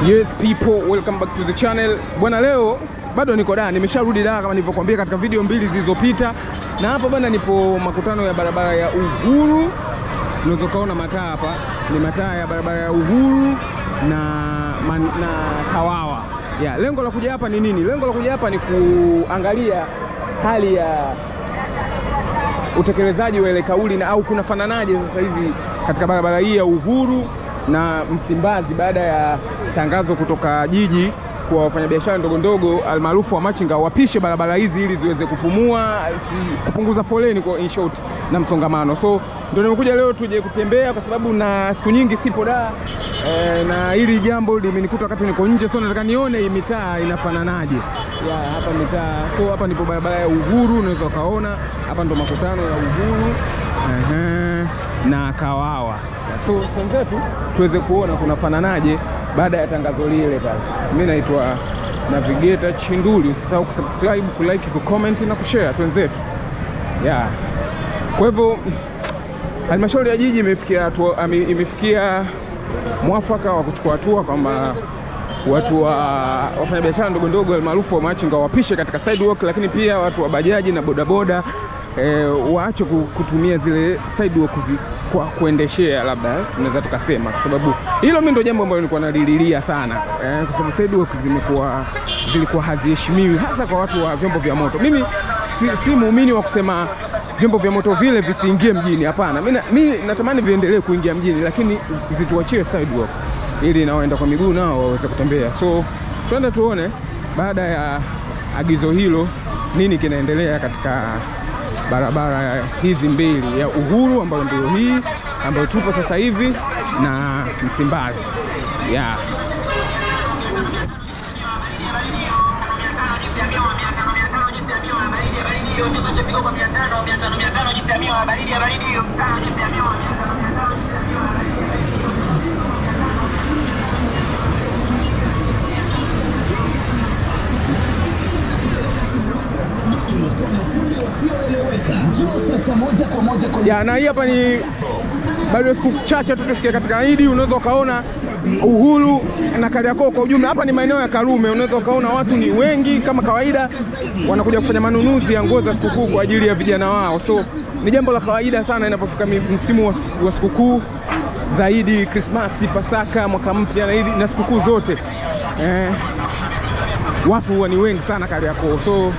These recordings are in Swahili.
Yes people, welcome back to the channel. Bwana, leo bado niko Dar, nimesharudi Dar kama nilivyokuambia katika video mbili zilizopita. Na hapa bwana nipo makutano ya barabara ya Uhuru. Unaweza kuona mataa hapa, ni mataa ya barabara ya Uhuru na Kawawa. Yeah, lengo la kuja hapa ni nini? Lengo la kuja hapa ni kuangalia hali ya utekelezaji wa ile kauli na au kuna fananaje sasa hivi katika barabara hii ya Uhuru na Msimbazi baada ya tangazo kutoka jiji kwa wafanyabiashara ndogo ndogo almaarufu wa machinga wapishe barabara hizi ili ziweze kupumua, kupunguza foleni kwa in short na msongamano. So ndio nimekuja leo tuje kutembea kwa sababu na siku nyingi sipo Dar na hili jambo limenikuta wakati niko nje, so nataka nione hii mitaa inafananaje. Hapa mitaa, so hapa nipo barabara ya Uhuru, unaweza kaona hapa ndo makutano ya Uhuru na Kawawa. So twenzetu tuweze kuona kuna fananaje baada ya tangazo lile pale. Mimi naitwa Navigator Chinduli. Usisahau kusubscribe, kulike, kucomment na kushare twenzetu. Kwa hivyo halmashauri ya jiji imefikia mwafaka wa kuchukua hatua kwamba watu wa wafanyabiashara ndogo ndogo almaarufu wa machinga wapishe katika sidewalk, lakini pia watu wa bajaji na bodaboda waache kutumia zile sidewalk kwa kuendeshea, labda tunaweza tukasema, kwa sababu hilo mimi ndio jambo ambalo nilikuwa nalililia sana kwa sababu sidewalk zilikuwa haziheshimiwi hasa kwa watu wa vyombo vya moto. Mimi si muumini wa kusema vyombo vya moto vile visiingie mjini, hapana. Mimi natamani viendelee kuingia mjini, lakini zituachie sidewalk ili naoenda kwa miguu nao waweze kutembea. So twende tuone baada ya agizo hilo nini kinaendelea katika barabara hizi mbili ya Uhuru ambayo ndio hii ambayo tupo sasa hivi na Msimbazi. Na hii hapa ni bado siku chache tu tufikie katika Idi. Unaweza ukaona Uhuru na Kariakoo kwa ujumla. Hapa ni maeneo ya Karume, unaweza ukaona watu ni wengi kama kawaida, wanakuja kufanya manunuzi ya nguo za sikukuu kwa ajili ya vijana wao. So ni jambo la kawaida sana inapofika msimu wa sikukuu zaidi, Krismasi, Pasaka, mwaka mpya na sikukuu zote. Watu huwa ni wengi sana Kariakoo. So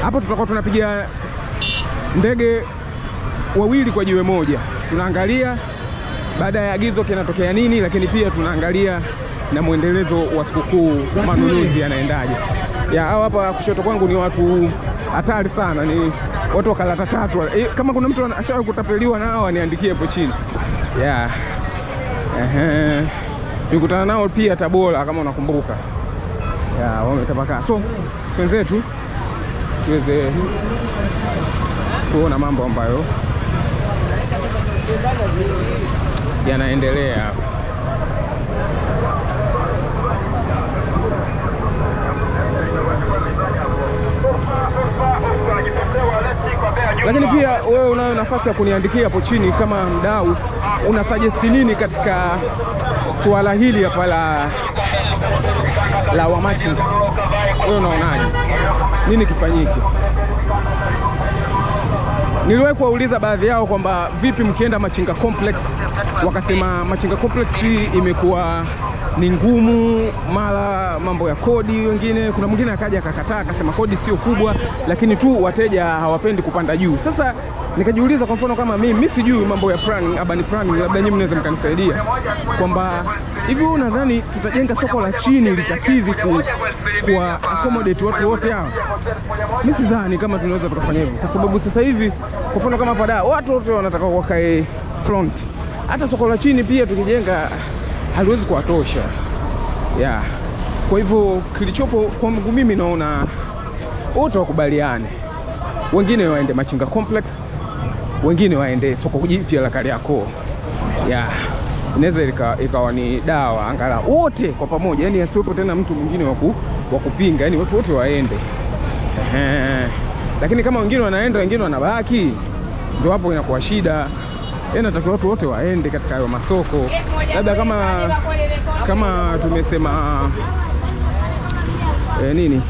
hapa tutakuwa tunapiga ndege wawili kwa jiwe moja. Tunaangalia baada ya agizo kinatokea nini, lakini pia tunaangalia na muendelezo wa sikukuu, manunuzi yanaendaje. Hao hapa kushoto kwangu ni watu hatari sana, ni watu wa kalata tatu. Kama kuna mtu ashawahi kutapeliwa nao aniandikie hapo chini. Tukutana nao pia Tabora kama unakumbuka. Wametapaka. So twenzetu tuweze kuona mambo ambayo yanaendelea. Lakini pia wewe unayo nafasi ya kuniandikia hapo chini kama mdau, una suggest nini katika suala hili hapa la wamachinga. Wewe unaonaje? Nini kifanyike? Niliwahi kuwauliza baadhi yao kwamba vipi mkienda Machinga Complex, wakasema Machinga Complex imekuwa ni ngumu, mara mambo ya kodi. Kuna mwingine akaja akakataa akasema kodi sio kubwa, lakini tu wateja hawapendi kupanda juu. Sasa nikajiuliza, kwa mfano kama mimi sijui mambo ya planning, urban planning, labda nyinyi mnaweza mkanisaidia kwamba hivi unadhani tutajenga soko la chini litakidhi kwa accommodate watu wote hao? Mimi sidhani kama tunaweza tukafanya hivyo, kwa sababu sasa hivi kwa mfano kama pada watu wote wanataka wakae front. Hata soko la chini pia tukijenga haliwezi kuwatosha. Kwa hivyo kilichopo kwangu mimi naona wote wakubaliane. Wengine waende Machinga Complex, wengine waende soko jipya la Kariakoo. Inaweza ikawa ni dawa angalau wote kwa pamoja, yani asiwepo tena mtu mwingine wa kupinga, yani watu wote waende. Lakini kama wengine wanaenda wengine wanabaki, ndio hapo inakuwa shida. Natakiwa watu wote waende katika hayo masoko. Labda kama kama tumesema nini,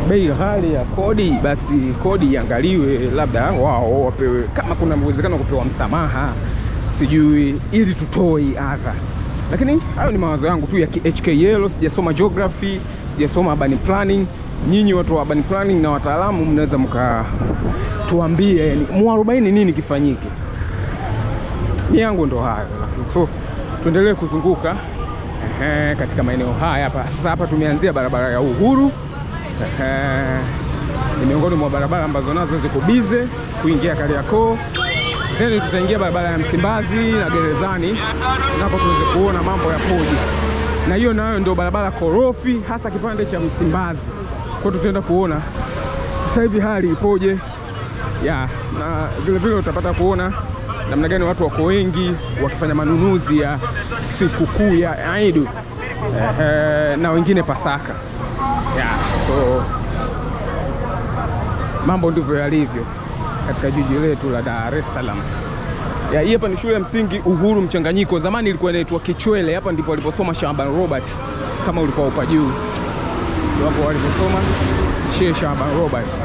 bei ghali ya kodi, basi kodi iangaliwe, labda wao wapewe, kama kuna uwezekano kupewa msamaha, sijui, ili tutoe adha. Lakini hayo ni mawazo yangu tu ya HKL. Sijasoma geography, sijasoma urban planning. Nyinyi watu wa urban planning na wataalamu mnaweza mkatuambia yani mwarobaini nini kifanyike. Ni yangu ndo hayo. So tuendelee kuzunguka katika maeneo haya hapa. Sasa hapa tumeanzia barabara ya Uhuru. Ni miongoni mwa barabara ambazo nazo ziko bize kuingia Kariakoo. Then tutaingia barabara ya Msimbazi na Gerezani, nako tuweze kuona mambo ya kodi. Na hiyo nayo ndio barabara korofi, hasa kipande cha Msimbazi. Kwa tutaenda kuona sasa hivi hali ipoje. Na vile vile utapata kuona namna gani watu wako wengi wakifanya manunuzi ya sikukuu ya Eid na wengine Pasaka. So mambo ndivyo yalivyo katika jiji letu la Dar es Salaam. Hii hapa ni shule ya msingi Uhuru Mchanganyiko. Zamani ilikuwa inaitwa Kichwele. Hapa ndipo waliposoma Shaban Robert, kama ulikuwa upa juu. Hapo waliposoma Sheikh Shaban Robert.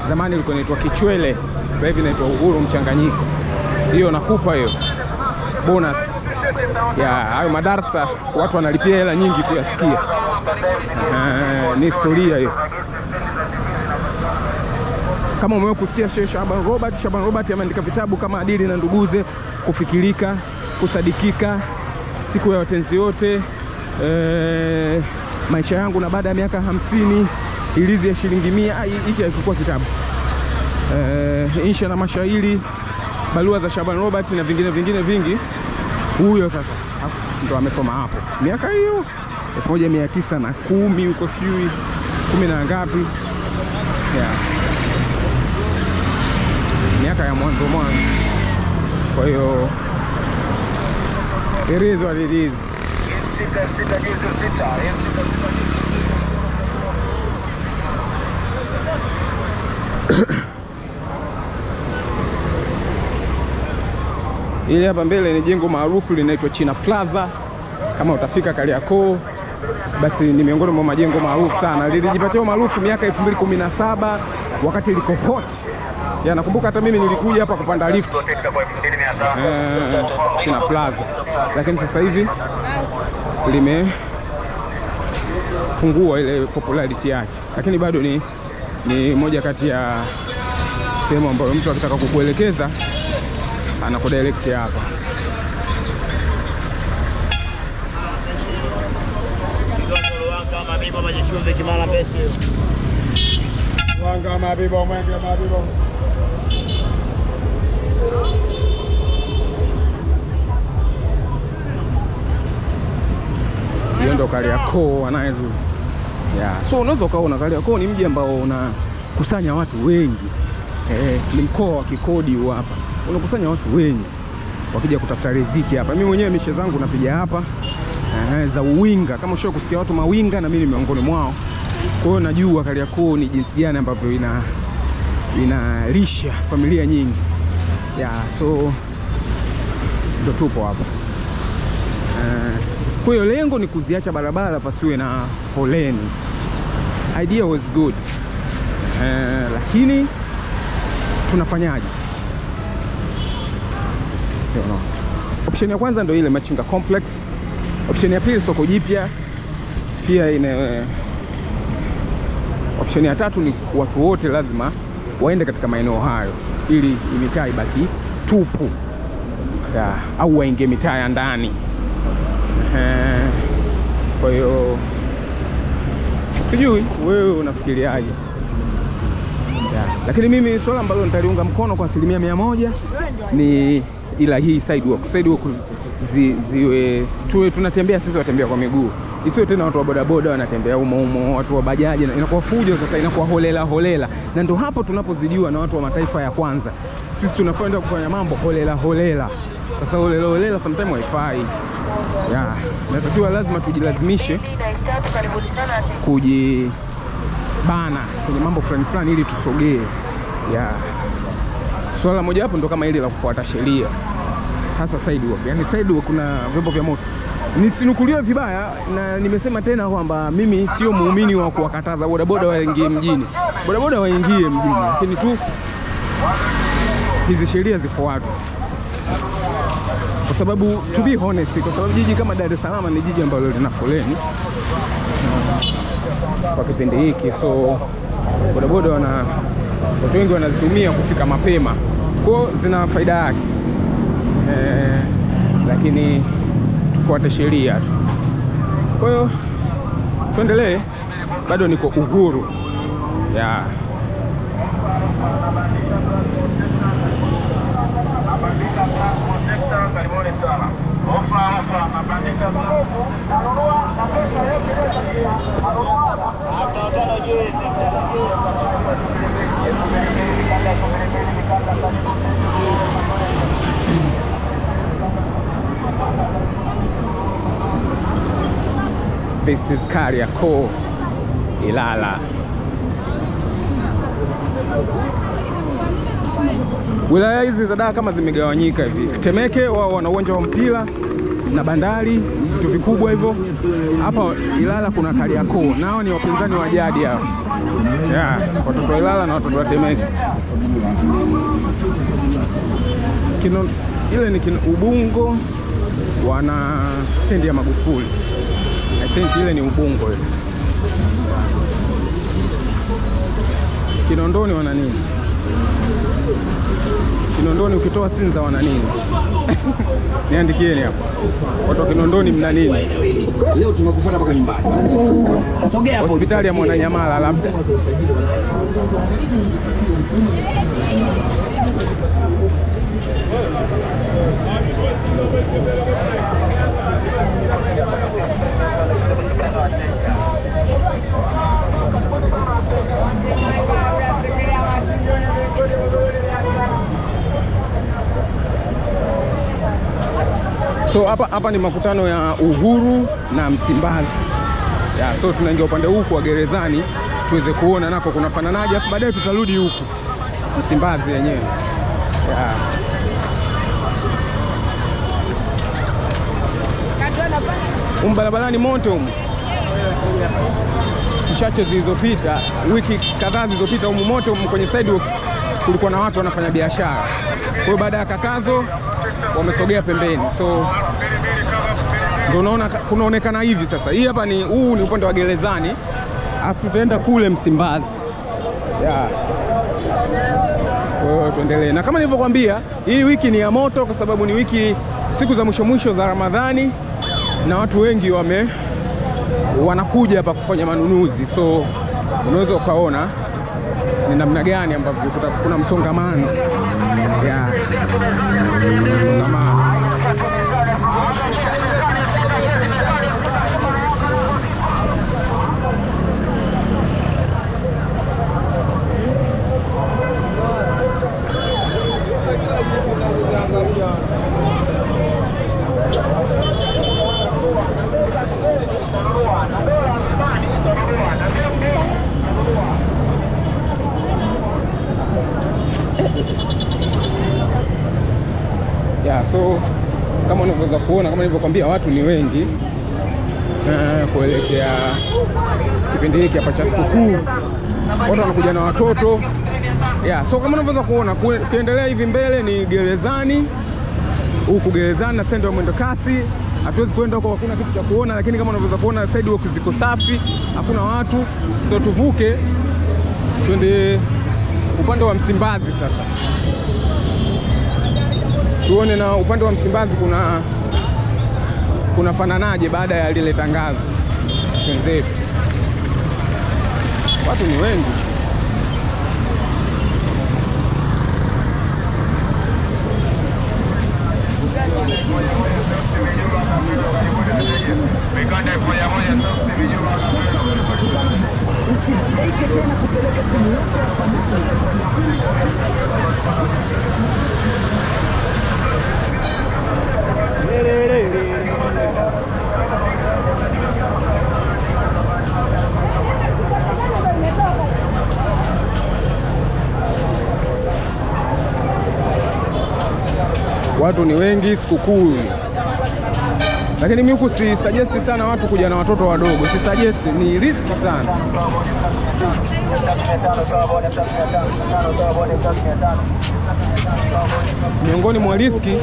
Zamani ilikuwa inaitwa Kichwele, sasa hivi inaitwa Uhuru Mchanganyiko. Hiyo nakupa hiyo bonus. Hayo madarasa watu wanalipia hela nyingi kuyasikia. Ni historia hiyo. Kama umewahi kusikia Sheikh Shaban Robert ameandika vitabu kama Adili na Nduguze, Kufikirika, Kusadikika, Siku ya Watenzi Wote, Maisha Yangu na Baada ya Miaka 50, Ilizi ya Shilingi 100. Hiki hakikuwa kitabu. Insha na Mashairi, Barua za Shaban Robert na vingine vingi. Huyo sasa ndo amesoma hapo miaka hiyo 1910 huko, sijui 10 na ngapi. Miaka ya mwanzo. Kwa hiyo it is what it is. Ile hapa mbele ni jengo maarufu linaitwa China Plaza. Kama utafika Kariakoo, basi ni miongoni mwa majengo maarufu sana. Lilijipatia maarufu miaka 2017 wakati liko hot. Nakumbuka hata mimi nilikuja hapa kupanda lift China Plaza, lakini sasa hivi limepungua ile popularity yake, lakini bado ni moja kati ya sehemu ambayo mtu akitaka kukuelekeza anakudirect hapa. Hiyo ndo Kariakoo anayezu. So unaweza ukaona Kariakoo ni mji ambao unakusanya watu wengi. Ni mkoa wa kikodi hapa. Unakusanya watu wengi wakija kutafuta riziki hapa. Mimi mwenyewe mishe zangu napiga hapa za uwinga. Kama ushawahi kusikia watu mawinga, na mimi ni miongoni mwao. Kwa hiyo najua Kariakoo ni jinsi gani ambavyo inalisha familia nyingi. So ndo tupo hapa. Kwa hiyo lengo ni kuziacha barabara pasiwe na foleni. Idea was good. Lakini tunafanyaje? Option ya kwanza ndio ile Machinga Complex. Option ya pili soko jipya. Pia option ya tatu ni watu wote lazima waende katika maeneo hayo ili mitaa ibaki tupu. Au waingie mitaa ya ndani. Kwa hiyo sijui wewe unafikiriaje? Lakini mimi swala ambalo nitaliunga mkono kwa 100% ni ila hii sidewalk ziwe tuwe tunatembea sisi watembea kwa miguu. Isiwe tena watu wa bodaboda wanatembea humo, watu wa bajaji, inakuwa fujo sasa, inakuwa holela. Na ndio hapo tunapozidiwa na watu wa mataifa ya kwanza. Sisi tunapenda kufanya mambo holela. Sasa holela sometimes haifai. Natakiwa lazima tujilazimishe kujibana kwenye mambo fulani ili tusogee. Swala moja hapo ndo kama ile la kufuata sheria. Hasa sidewalk. Sidewalk kuna vyombo vya moto. nisinukuliwe vibaya, na nimesema tena kwamba mimi sio muumini wa kuwakataza bodaboda waingie mjini. Bodaboda waingie mjini, lakini tu hizi sheria zifuatwe, kwa sababu to be honest, kwa sababu jiji kama Dar es Salaam ni jiji ambalo lina foleni kwa kipindi hiki, so bodaboda watu wengi wanazitumia kufika mapema, kwa zina faida yake, lakini tufuate sheria tu. Kwa hiyo tuendelee, bado niko Uhuru ya This is Kariakoo Ilala. Wilaya hizi za Dar kama zimegawanyika hivi. Temeke wao wana uwanja wa mpira na bandari, vitu vikubwa hivyo. Hapa Ilala kuna Kariakoo, nao ni wapinzani wa jadi hao. Watoto wa Ilala na watoto wa Temeke. Ile ni Ubungo, wana stendi ya Magufuli. I think ile ni Ubungo ile. Kinondoni wana nini? Kinondoni ukitoa Sinza wana nini? Niandikieni hapo. Watu wa Kinondoni mna nini? Leo tunakufuata mpaka nyumbani. Sogea hapo. Hospitali ya Mwananyamala labda. So hapa ni makutano ya Uhuru na Msimbazi. So tunaingia upande huku wa gerezani tuweze kuona nako kuna fananaje, afu baadaye tutarudi huku Msimbazi yenyewe. Barabarani moto. Siku chache zilizopita, wiki kadhaa zilizopita, moto kwenye sidewalk kulikuwa na watu wanafanya biashara. Kwa hiyo baada ya katazo wamesogea pembeni. So ndio unaona kunaonekana hivi sasa. Hii hapa huu ni upande wa gerezani. Afu tutaenda kule Msimbazi. Kwa hiyo tuendelee. Na kama nilivyokuambia, hii wiki ni ya moto kwa sababu ni siku za mwisho za Ramadhani, na watu wengi wanakuja hapa kufanya manunuzi. So unaweza ukaona ni namna gani ambavyo kuna msongamano. Msongamano. So kama unaweza kuona, kama nilivyokuambia, watu ni wengi kuelekea kipindi hiki hapa cha sikukuu. Watu wanakuja na watoto. So kama unaweza kuona, kuendelea hivi mbele ni gerezani. Huku gerezani na stendi ya mwendo kasi. Hatuwezi kwenda huko, hakuna kitu cha kuona, lakini kama unaweza kuona sidewalk ziko safi, hakuna watu. So tuvuke twende upande wa Msimbazi sasa. Tuone na upande wa Msimbazi kuna fananaje baada ya lile tangazo. Wenzetu watu ni wengi. Watu ni wengi, sikukuu Lakini mimi huku si suggest sana watu kuja na watoto wadogo, si suggest, ni riski sana. Miongoni mwa riski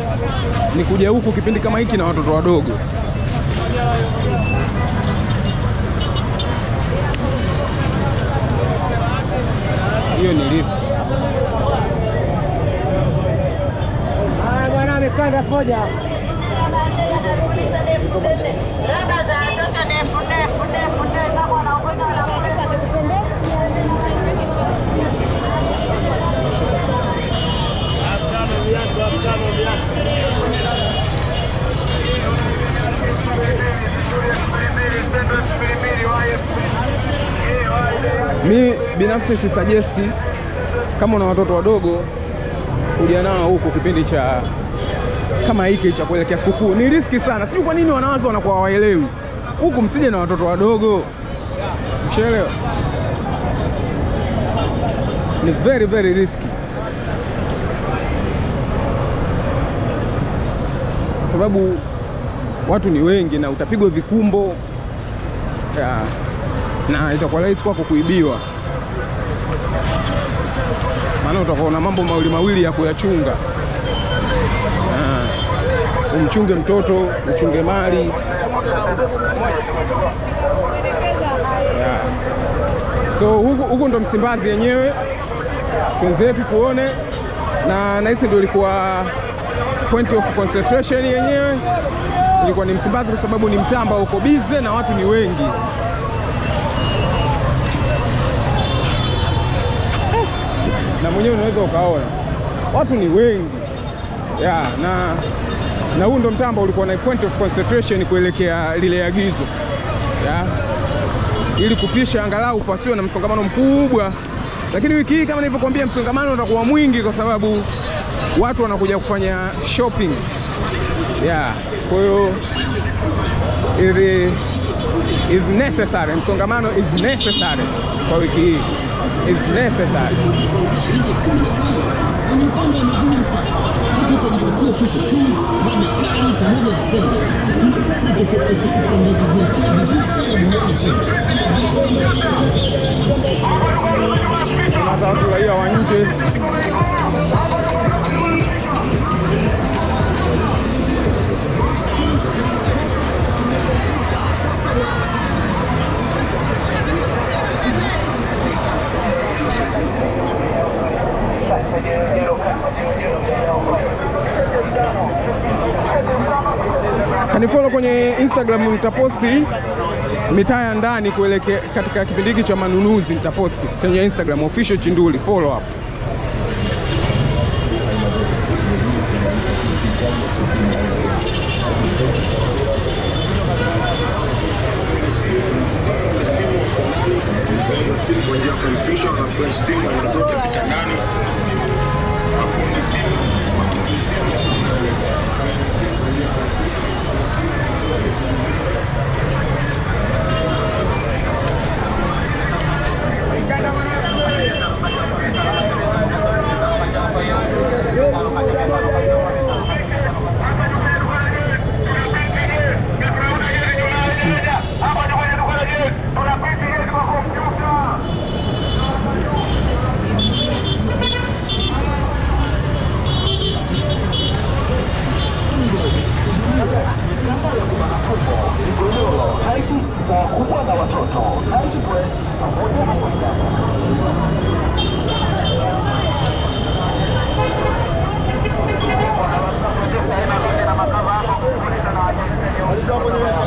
ni kuja huku kipindi kama hiki na watoto wadogo. Hiyo ni riski. Haya bwana, amekanda moja. Mi binafsi si suggest kama una watoto wadogo kuja nao huku kipindi cha kama hiki cha kuelekea sikukuu. Ni riski sana. Sijui kwa nini wanawake wanakuwa hawaelewi. Huku msije na watoto wadogo. Mshaelewa? Ni very very risky. Kwa sababu watu ni wengi na utapigwa vikumbo. Na itakuwa rahisi kwako kuibiwa. Maana utakuwa na mambo mawili ya kuyachunga. Umchunge mtoto, uchunge mali. So huku ndo Msimbazi yenyewe. Twenzetu tuone. Na hisi ndio ilikuwa point of concentration yenyewe. Ilikuwa ni Msimbazi kwa sababu ni mtaa ambao uko busy na watu ni wengi. Na mwenyewe unaweza ukaona watu ni wengi. Na huu ndo mtaa ambao ulikuwa na point of concentration kuelekea lile agizo. Ili kupisha angalau pasiwe na msongamano mkubwa. Lakini wiki hii kama nilivyokuambia, msongamano utakuwa mwingi kwa sababu watu wanakuja kufanya shopping. Kwa hiyo is necessary. Msongamano is necessary kwa wiki hii. Is necessary. Unapanga miguu sasa. Tukijipatia official shoes, makali pamoja na sandals. Ni tofauti ambazo zinafanya vizuri sana duniani kote. Sasa watu raia wa nje kanifollow kwenye Instagram, nitaposti mitaa ya ndani kuelekea katika kipindi hiki cha manunuzi. Nitaposti kwenye Instagram official Chinduli, follow up.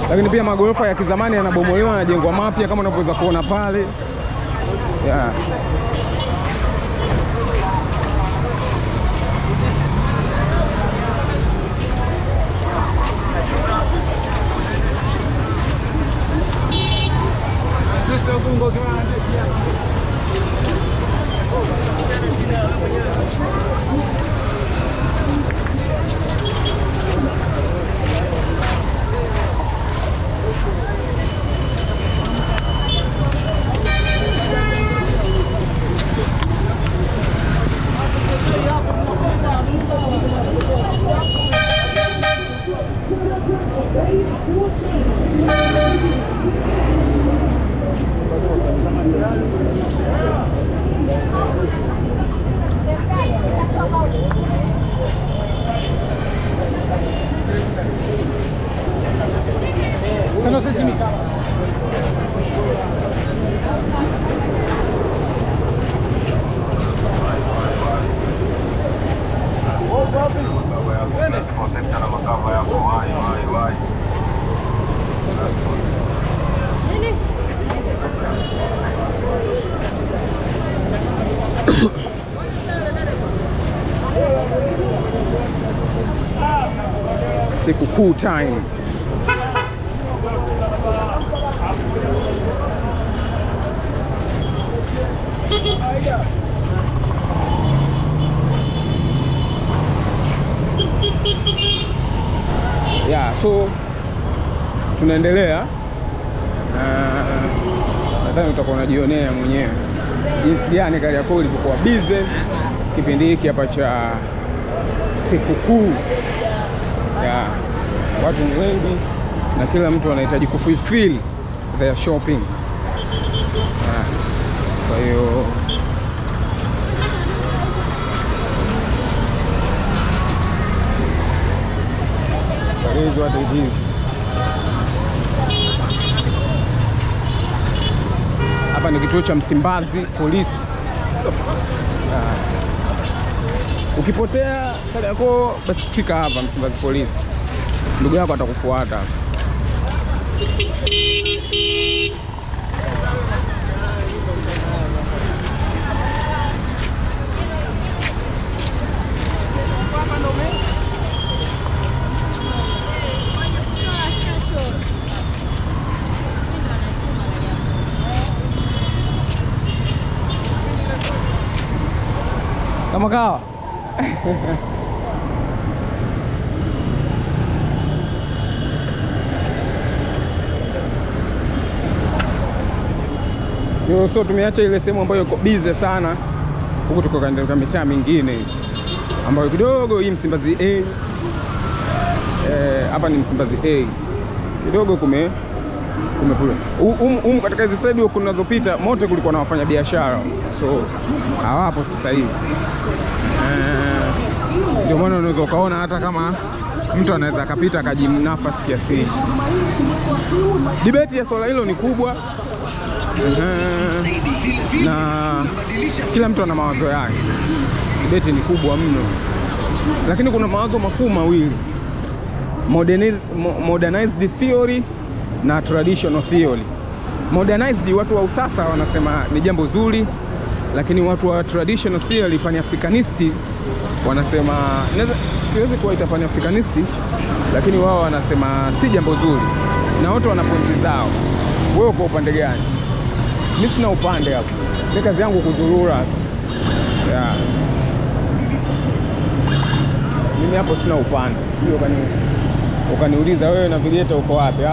Lakini pia magorofa ya kizamani yanabomolewa na jengwa mapya kama unavyoweza kuona pale. No sé si mi Sikukuu time. Yeah, so tunaendelea. Nadhani utakuwa unajionea mwenyewe jinsi gani Kariakoo ilikuwa busy kipindi hiki hapa cha sikukuu. Yeah, watu ni wengi na kila mtu anahitaji kufulfill their shopping. Kwa hiyo that is what it is. Hapa ni kituo cha Msimbazi polisi. Ukipotea Kariakoo basi kufika hapa Msimbazi polisi, ndugu yako atakufuata. Kama kawa yo, so tumeacha ile sehemu ambayo iko busy sana, huku tuko katika mitaa mingine ambayo kidogo hii Msimbazi A. Hapa ni Msimbazi A. Kidogo kumepula. Katika hizi side kunazopita mote kulikuwa na wafanya biashara, so hawapo sasa hivi. Ndio maana unaweza ukaona hata kama mtu anaweza akapita akajimnafasi kiasi hichi. Debate ya swala hilo ni kubwa. Na kila mtu ana mawazo yake. Debate ni kubwa mno. Lakini kuna mawazo makuu mawili. Modernized theory na traditional theory. Modernized, watu wa usasa wanasema ni jambo zuri, lakini watu wa traditional theory, pan-africanisti, wanasema, siwezi kuwaita pan-africanisti, lakini wao wanasema si jambo zuri, na wote wana pointi zao. Wewe kwa upande gani? Mimi sina upande hapo. Ni kazi yangu kuzurura. Yeah. Mimi hapo sina upande. Sio ukaniuliza wewe na Vigieta uko wapi?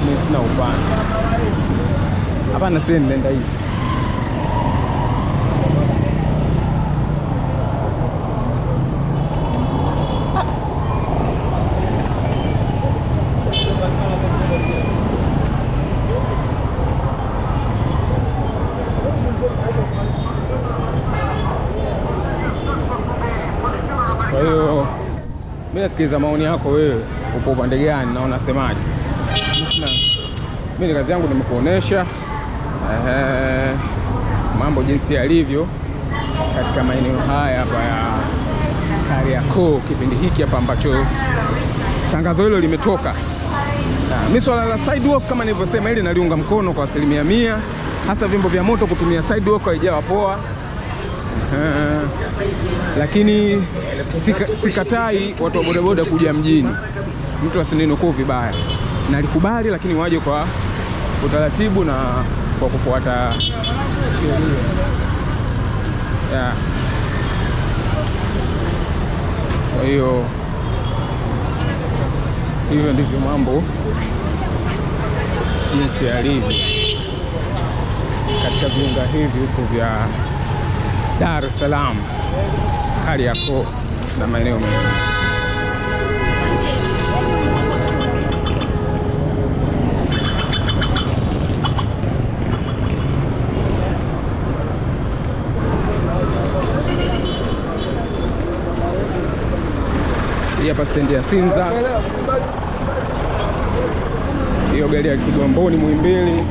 Mimi sina upande. Hapa na sasa nenda hivi. Kwa hiyo mimi nasikiliza maoni yako, wewe upo upande gani na unasemaje? Mimi kazi yangu nimekuonesha mambo jinsi yalivyo katika maeneo haya hapa ya Kariakoo kipindi hiki hapa ambacho tangazo hilo limetoka. Mimi swala la sidewalk kama nilivyosema, ili naliunga mkono kwa 100%, hasa vyombo vya moto kutumia sidewalk haijawa poa. Lakini sikatai watu wa bodaboda kuja mjini, mtu asininukuu vibaya. Nalikubali, lakini waje kwa utaratibu na kwa kufuata sheria. Yeah. Kwa hiyo hivyo ndivyo mambo jinsi yalivyo katika viunga hivi huko vya Dar es Salaam, Kariakoo na maeneo mengine. hapa stendi ya Sinza. Hiyo gari ya Kigamboni Muhimbili.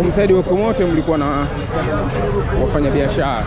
Umsaidi wa Kumote mlikuwa na wafanya biashara.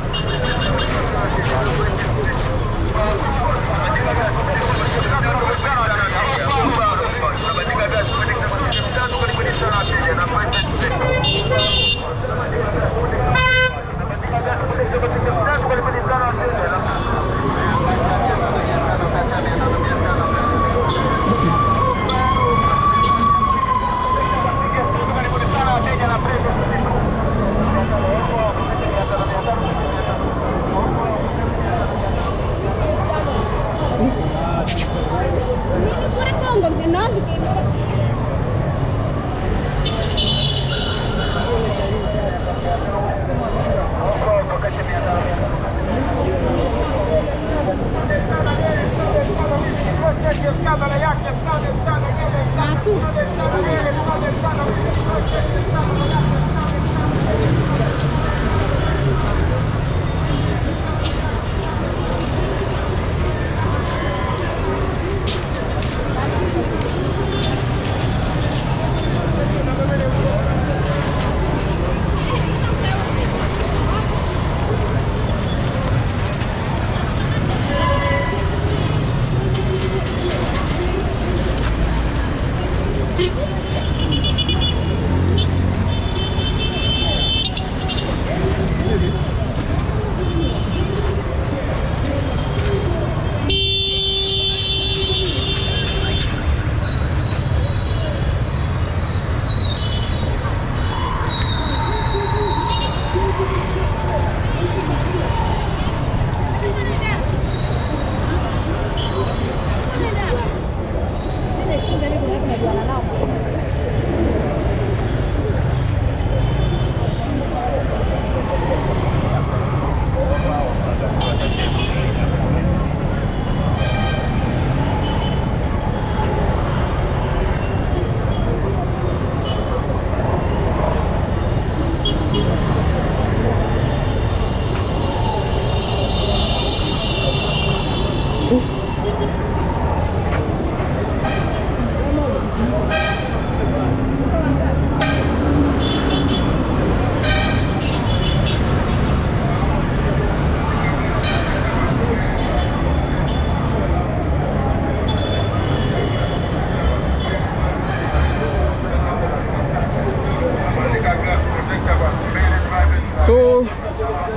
So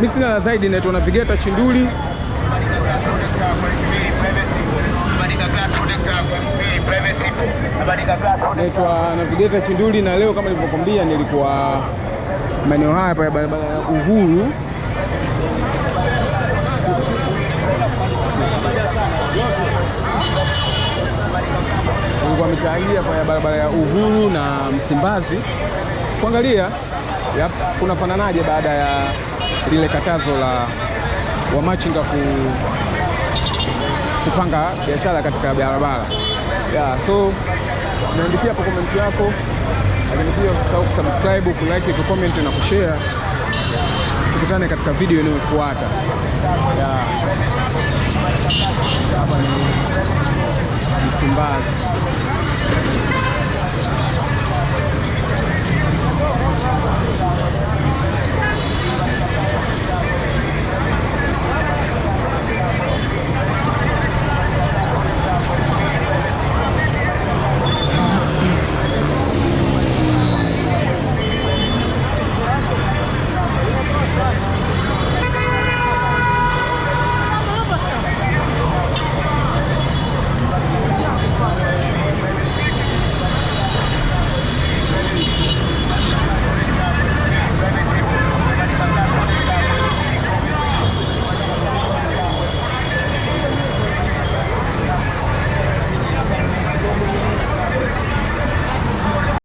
mimi sina la zaidi, naitwa Navigator Chinduli. Naitwa Navigator Chinduli, na leo kama nilivyokuambia nilikuwa maeneo haya pa barabara ya Uhuru. Nilikuwa mitaani pa barabara ya Uhuru na Msimbazi kuangalia kuna fananaje baada ya lile katazo la wamachinga kupanga biashara katika barabara. So niandikia hapo comment yako, lakini pia usisahau kusubscribe, kulike, kucomment na kushare. Tukutane katika video inayofuata. Hapa ni Msimbazi.